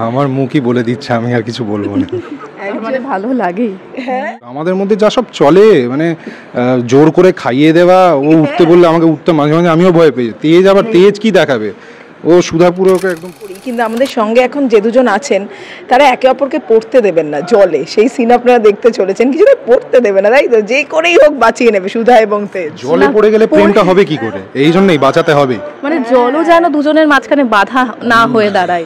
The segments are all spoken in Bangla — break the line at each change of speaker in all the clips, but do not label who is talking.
আমার মুখই বলে দিচ্ছে, আমি আর কিছু বলবো না।
মানে ভালো লাগে।
আমাদের মধ্যে যা সব চলে, মানে জোর করে খাইয়ে দেওয়া, ও উঠতে বললে আমাকে উঠতে মাঝে মাঝে আমিও ভয় পেয়ে। তেজ আবার তেজ কি দেখাবে, ও সুধাপুরকে একদম।
কিন্তু আমাদের সঙ্গে এখন যে দুজন আছেন তারা একে অপরকে পড়তে দেবেন না জলে, সেই সিন আপনারা দেখতে চলেছেন। কিছু পড়তে দেবে না, তাই তো? যে করেই হোক বাঁচিয়ে নেবে সুধা এবং তেজ।
জলে পড়ে গেলে প্রেমটা হবে কি করে, এই জন্যই বাঁচাতে হবে।
মানে জলও যেন দুজনের মাঝখানে বাধা না হয়ে দাঁড়ায়।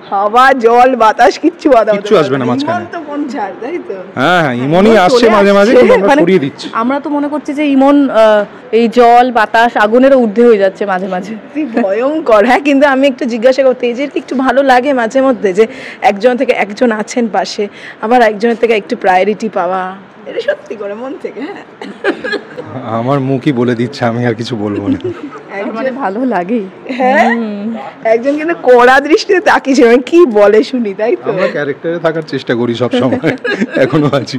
হাওয়া জল বাতাস কিচ্ছু
আসবে না মাঝখানে।
তাই তো?
হ্যাঁ হ্যাঁ, ইমনই আসছে মাঝে মাঝে, আমরা সরিয়ে দিচ্ছি।
আমরা তো মনে করছি যে ইমন এই জল বাতাস আগুনেরও ঊর্ধ্বে হয়ে যাচ্ছে মাঝে মাঝে।
ভয়ঙ্কর। হ্যাঁ, কিন্তু আমি একটু জিজ্ঞাসা করতে, তেজের কি একটু ভালো লাগে মাঝে মধ্যে যে একজন থেকে একজন আছেন পাশে, আবার একজনের থেকে একটু প্রায়োরিটি পাওয়া? এটা সত্যি করে মন থেকে? হ্যাঁ,
আমার মুখই বলে দিচ্ছে, আমি আর কিছু বলবো না।
মানে ভালো লাগে।
হ্যাঁ, একজন কিন্তু কড়া দৃষ্টিতে তাকিয়েছে, মানে কি বলে শুনি, তাই তো?
আমরা ক্যারেক্টারে থাকার চেষ্টা করি সব সময়, এখনো আছি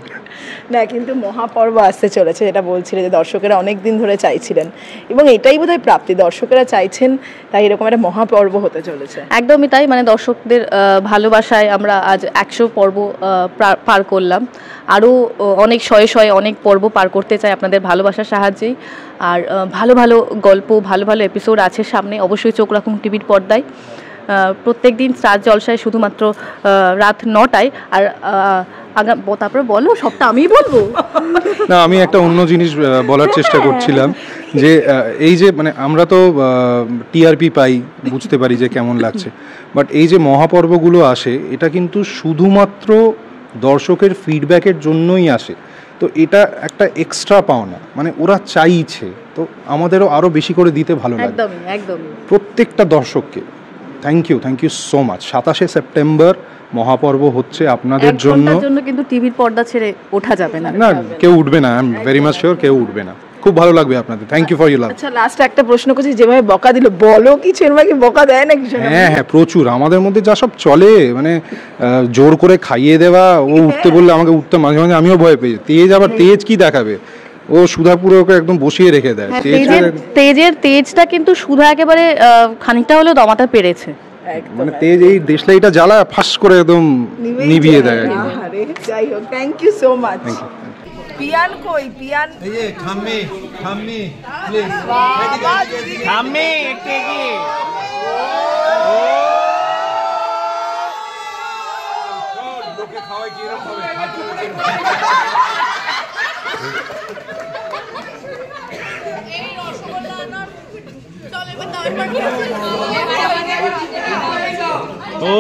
না। কিন্তু মহাপর্ব আসতে চলেছে, যেটা বলছিলেন যে দর্শকেরা অনেক দিন ধরে চাইছিলেন, এবং এটাই বোধহয় প্রাপ্তি, দর্শকেরা চাইছেন, তাই এরকম একটা মহাপর্ব হতে চলেছে।
একদমই তাই। মানে দর্শকদের ভালোবাসায় আমরা আজ 100 পর্ব পার করলাম, আরও অনেক শয়ে শয়ে অনেক পর্ব পার করতে চাই আপনাদের ভালোবাসার সাহায্যেই। আর ভালো ভালো গল্প, ভালো ভালো এপিসোড আছে সামনে, অবশ্যই চোখ রাখুন টিভির পর্দায়। প্রত্যেক দিন স্টার জলসায় শুধুমাত্র রাত 9টায়। আর তারপরে বলো, সবটা আমিই বলবো
না, আমি একটা অন্য জিনিস বলার চেষ্টা করছিলাম যে এই যে মানে আমরা তো টিআরপি পাই, বুঝতে পারি যে কেমন লাগছে, বাট এই যে মহাপর্বগুলো আসে, এটা কিন্তু শুধুমাত্র দর্শকের ফিডব্যাকের জন্যই আসে। তো এটা একটা এক্সট্রা পাওনা, মানে ওরা চাইছে, তো আমাদেরও আরও বেশি করে দিতে ভালো লাগে।
একদমই একদমই।
প্রত্যেকটা দর্শককে থ্যাংক ইউ সো মাচ। 27শে সেপ্টেম্বর মহাপর্ব হচ্ছে আপনাদের জন্য,
কিন্তু টিভির পর্দা ছেড়ে ওঠা যাবে না।
না, কেউ উঠবে না, I am very much sure কেউ উঠবে না। খুব ভালো লাগবে আপনাদের। Thank you for your love.
আচ্ছা, লাস্ট একটা প্রশ্ন করছি, যেভাবে বকা দিল, বলো কিছু এর কি বকা দেয় না কিছু?
হ্যাঁ হ্যাঁ, প্রচুর। আমাদের মধ্যে যা সব চলে, মানে জোর করে খাইয়ে দেওয়া, ও উঠতে বললে আমাকে উঠতে মাঝে মাঝে আমিও ভয় পেয়ে। তেজ আবার তেজ কি দেখাবে, ও সুধাপুরকে একদম বসিয়ে রেখে দেয়।
তেজটা কিন্তু সুধা একেবারে খানিকটা হলেও দমাতে পেরেছে।
মানে তেজ এই দেশলাইটা জ্বালা ফাঁস করে একদম নিভিয়ে দেয়।
যাই হোক, থ্যাংক ইউ সো মাচ। পিয়ান কই? পিয়ান
এই যে থাম্মি প্লিজ,
থাম্মি একটু এগিয়ে।
লোকে খাওয়াই কি এরকম হবে?
এই রসগোল্লা না চলে, এবার দাও।
ও